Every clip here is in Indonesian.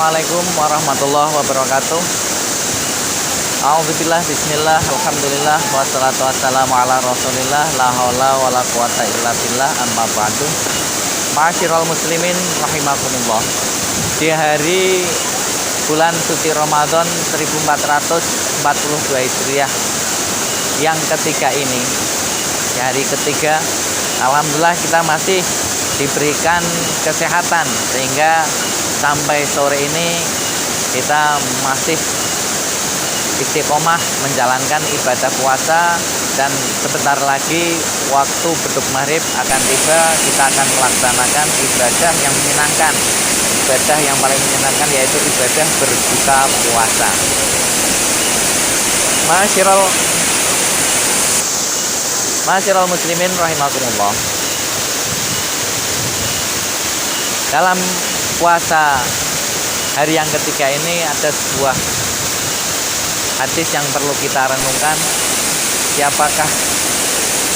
Assalamualaikum warahmatullahi wabarakatuh. A'udzubillah, bismillah, alhamdulillah, wassalatu wassalamu ala rasulillah, la haula wala quwata illa billah, amma ba'du. Ma'asyiral muslimin rahimakumullah. Di hari bulan suci Ramadan 1442 Hijriah yang ketiga ini, di hari ketiga, alhamdulillah kita masih diberikan kesehatan sehingga sampai sore ini kita masih istiqomah menjalankan ibadah puasa, dan sebentar lagi waktu beduk maghrib akan tiba. Kita akan melaksanakan ibadah yang menyenangkan, ibadah yang paling menyenangkan, yaitu ibadah berbuka puasa. Ma'asyiral muslimin rahimakumullah. Dalam puasa hari yang ketiga ini ada sebuah hadis yang perlu kita renungkan. Siapakah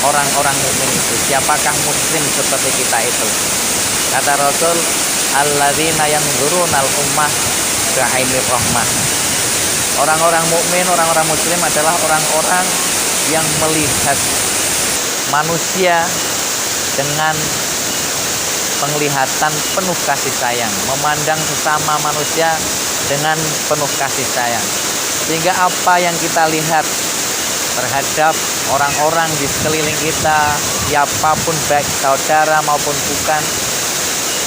orang-orang mukmin itu? Siapakah muslim seperti kita itu? Kata Rasul, alladzina yanzurunal ummah bi'ainir rahmah. Orang-orang mukmin, orang-orang muslim adalah orang-orang yang melihat manusia dengan penglihatan penuh kasih sayang, memandang sesama manusia dengan penuh kasih sayang, sehingga apa yang kita lihat terhadap orang-orang di sekeliling kita, siapapun, baik saudara maupun bukan,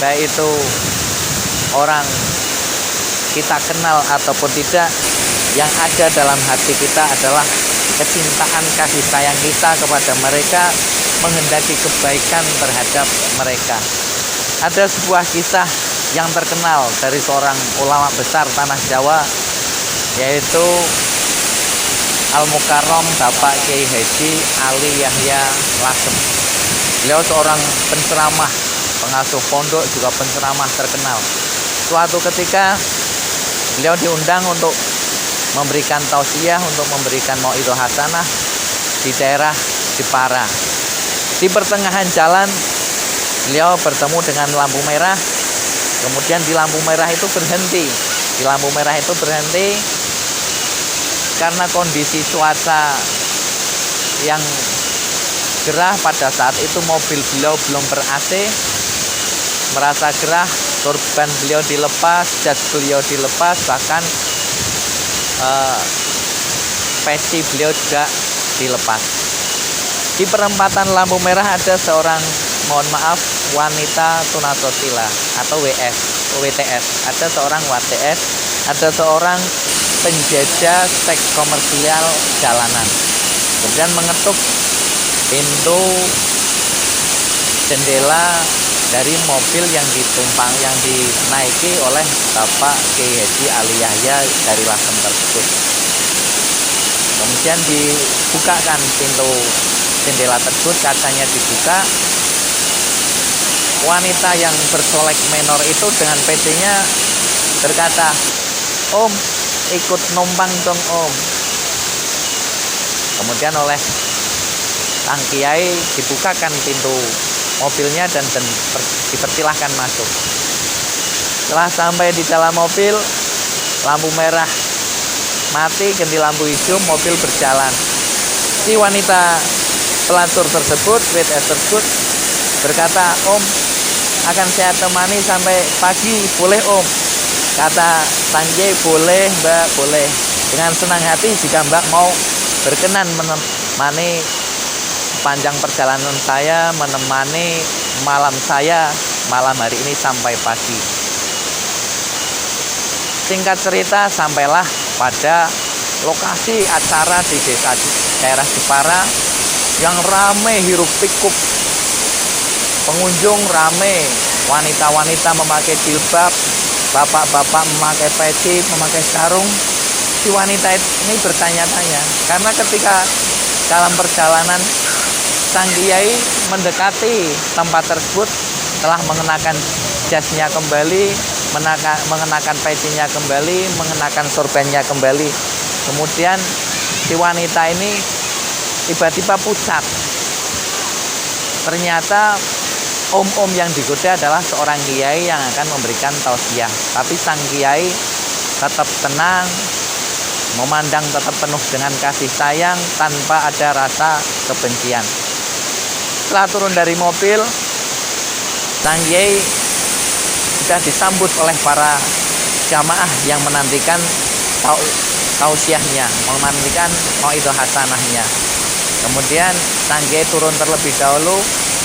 baik itu orang kita kenal ataupun tidak, yang ada dalam hati kita adalah kecintaan kasih sayang kita kepada mereka, menghendaki kebaikan terhadap mereka. Ada sebuah kisah yang terkenal dari seorang ulama besar tanah Jawa, yaitu Al-Mukarram Bapak Kiai Haji Ali Yahya Lasem. Beliau seorang penceramah, pengasuh pondok, juga penceramah terkenal. Suatu ketika beliau diundang untuk memberikan tausiah, untuk memberikan mauidhah hasanah di daerah Jepara. Di pertengahan jalan beliau bertemu dengan lampu merah. Kemudian di lampu merah itu berhenti. Di lampu merah itu berhenti karena kondisi cuaca yang gerah pada saat itu. Mobil beliau belum ber-AC, merasa gerah, sorban beliau dilepas, jas beliau dilepas, bahkan peci beliau juga dilepas. Di perempatan lampu merah ada seorang, mohon maaf, wanita tunasosila atau WTS. Ada seorang WTS, ada seorang penjajah seks komersial jalanan. Kemudian mengetuk pintu jendela dari mobil yang dinaiki oleh Bapak Kiai Haji Ali Yahya dari Lasem tersebut. Kemudian dibukakan pintu jendela tersebut, kacanya dibuka. Wanita yang bersolek menor itu dengan PC-nya berkata, "Om, ikut numpang dong Om." Kemudian oleh sang kiai dibukakan pintu mobilnya dan dipersilahkan masuk. Setelah sampai di dalam mobil, lampu merah mati, ganti lampu hijau, mobil berjalan. Si wanita pelacur tersebut, WTS tersebut, berkata, "Om, akan saya temani sampai pagi, boleh Om?" Kata sang kiai, "Boleh Mbak, boleh. Dengan senang hati jika Mbak mau berkenan menemani panjang perjalanan saya, menemani malam saya malam hari ini sampai pagi." Singkat cerita, sampailah pada lokasi acara di daerah Jepara yang ramai hiruk pikuk. Pengunjung ramai, wanita-wanita memakai jilbab, bapak-bapak memakai peci, memakai sarung. Si wanita ini bertanya-tanya, karena ketika dalam perjalanan sang kiai mendekati tempat tersebut, telah mengenakan jasnya kembali, mengenakan pecinya kembali, mengenakan sorbannya kembali. Kemudian si wanita ini tiba-tiba pucat. Ternyata om-om yang digoda adalah seorang kiai yang akan memberikan tausiah. Tapi sang kiai tetap tenang, memandang tetap penuh dengan kasih sayang tanpa ada rasa kebencian. Setelah turun dari mobil, sang kiai sudah disambut oleh para jamaah yang menantikan tausiahnya, menantikan mauidhah hasanahnya. Kemudian sang kiai turun terlebih dahulu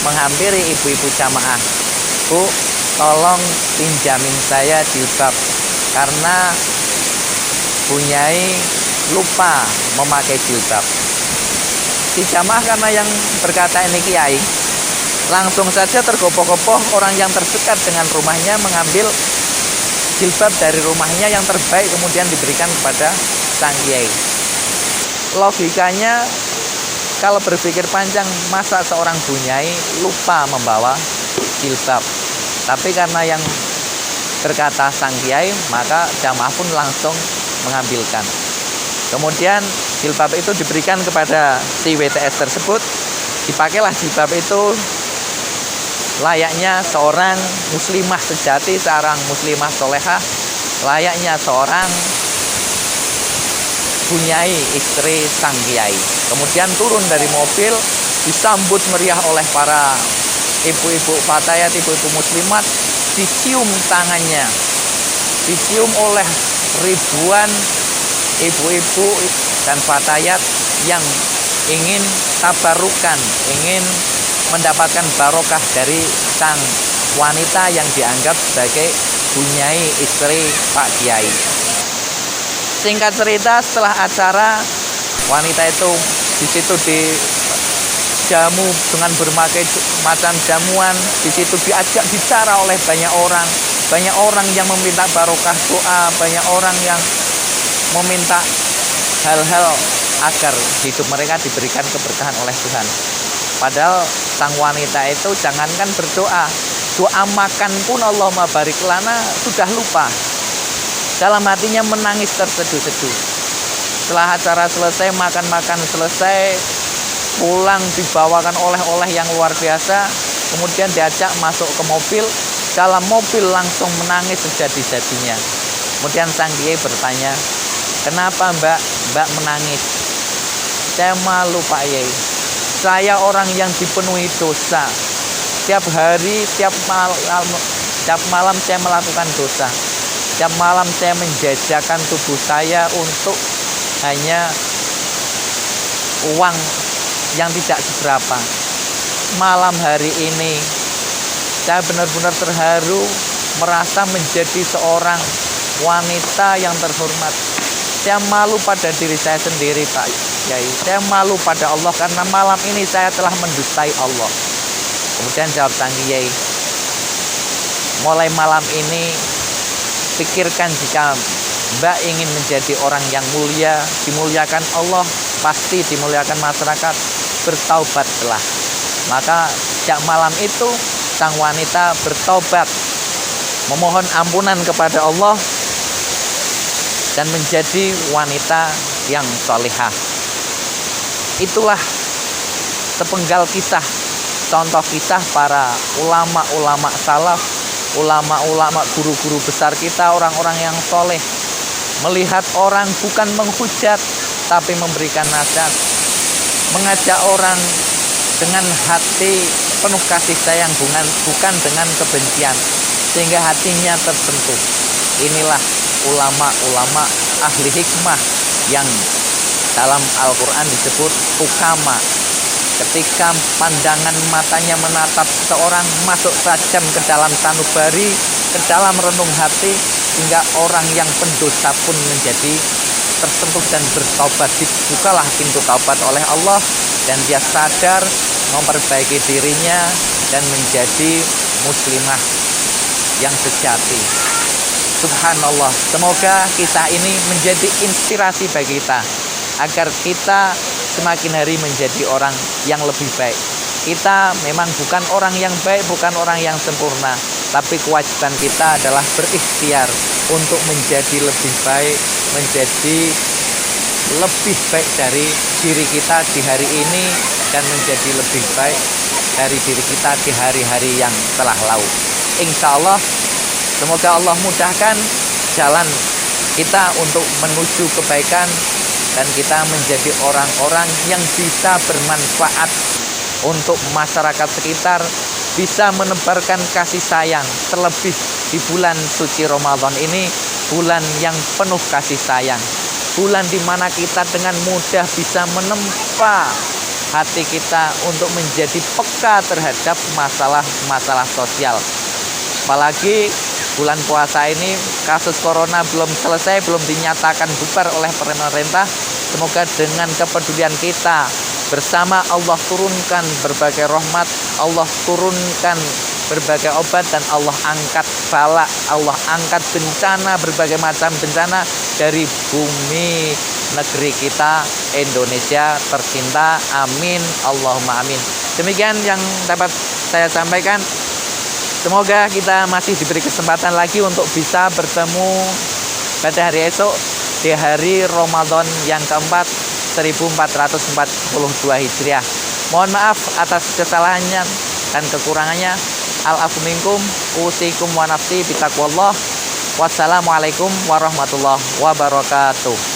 menghampiri ibu-ibu jamaah. Bu, tolong pinjamin saya jilbab karena Bunyai lupa memakai jilbab. Si jamaah karena yang berkata ini kiai, langsung saja tergopoh-gopoh orang yang terdekat dengan rumahnya mengambil jilbab dari rumahnya yang terbaik kemudian diberikan kepada sang kiai. Logikanya kalau berpikir panjang, masa seorang bunyai lupa membawa jilbab? Tapi karena yang berkata sang kiai, maka jamaah pun langsung mengambilkan. Kemudian jilbab itu diberikan kepada si WTS tersebut. Dipakailah jilbab itu layaknya seorang muslimah sejati, seorang muslimah solehah, layaknya seorang bunyai istri sang kiai. Kemudian turun dari mobil, disambut meriah oleh para ibu-ibu fatayat, ibu-ibu muslimat, dicium tangannya, dicium oleh ribuan ibu-ibu dan fatayat yang ingin tabarukan, ingin mendapatkan barokah dari sang wanita yang dianggap sebagai bunyai istri Pak Kiai. Singkat cerita, setelah acara, wanita itu di situ dijamu dengan berbagai macam jamuan. Di situ diajak bicara oleh banyak orang yang meminta barokah doa, banyak orang yang meminta hal-hal agar hidup mereka diberikan keberkahan oleh Tuhan. Padahal sang wanita itu jangankan berdoa, doa makan pun Allahumma barik lana sudah lupa. Dalam hatinya menangis terseduh-seduh. Setelah acara selesai, makan-makan selesai, pulang dibawakan oleh-oleh yang luar biasa. Kemudian diajak masuk ke mobil. Dalam mobil langsung menangis sejadi-jadinya. Kemudian sang kiai bertanya, kenapa mbak menangis? Saya malu Pak Yai. Saya orang yang dipenuhi dosa. Setiap hari, setiap malam saya melakukan dosa. Setiap malam saya menjajakan tubuh saya untuk hanya uang yang tidak seberapa. Malam hari ini saya benar-benar terharu, merasa menjadi seorang wanita yang terhormat. Saya malu pada diri saya sendiri Pak Yai. Saya malu pada Allah karena malam ini saya telah mendustai Allah. Kemudian jawab sang Kiai, mulai malam ini pikirkan jika mbak ingin menjadi orang yang mulia, dimuliakan Allah, pasti dimuliakan masyarakat, bertaubatlah. Maka sejak malam itu sang wanita bertaubat, memohon ampunan kepada Allah dan menjadi wanita yang solihah. Itulah sepenggal kisah, contoh kisah para ulama-ulama salaf, ulama-ulama guru-guru besar kita, orang-orang yang soleh, melihat orang bukan menghujat tapi memberikan nasihat, mengajak orang dengan hati penuh kasih sayang, bukan dengan kebencian, sehingga hatinya tersentuh. Inilah ulama-ulama ahli hikmah yang dalam Al-Quran disebut hukama. Ketika pandangan matanya menatap seseorang, masuk tajam ke dalam sanubari, ke dalam renung hati, hingga orang yang pendosa pun menjadi tersentuh dan bertaubat. Dibukalah pintu taubat oleh Allah dan dia sadar memperbaiki dirinya dan menjadi muslimah yang sejati. Subhanallah, semoga kisah ini menjadi inspirasi bagi kita agar kita semakin hari menjadi orang yang lebih baik. Kita memang bukan orang yang baik, bukan orang yang sempurna, tapi kewajiban kita adalah berikhtiar untuk menjadi lebih baik, menjadi lebih baik dari diri kita di hari ini dan menjadi lebih baik dari diri kita di hari-hari yang telah lalu. Insya Allah, semoga Allah mudahkan jalan kita untuk menuju kebaikan dan kita menjadi orang-orang yang bisa bermanfaat untuk masyarakat sekitar, bisa menebarkan kasih sayang, terlebih di bulan suci Ramadan ini, bulan yang penuh kasih sayang, bulan di mana kita dengan mudah bisa menempa hati kita untuk menjadi peka terhadap masalah-masalah sosial. Apalagi bulan puasa ini kasus corona belum selesai, belum dinyatakan bubar oleh pemerintah. Semoga dengan kepedulian kita bersama Allah turunkan berbagai rahmat, Allah turunkan berbagai obat, dan Allah angkat bala, Allah angkat bencana, berbagai macam bencana dari bumi negeri kita Indonesia tercinta. Amin, Allahumma amin. Demikian yang dapat saya sampaikan. Semoga kita masih diberi kesempatan lagi untuk bisa bertemu pada hari esok di hari Ramadan yang keempat 1442 Hijriah. Mohon maaf atas kesalahannya dan kekurangannya. Al-afu minkum, usikum wa nafsi bitaqwallah. Wassalamualaikum warahmatullahi wabarakatuh.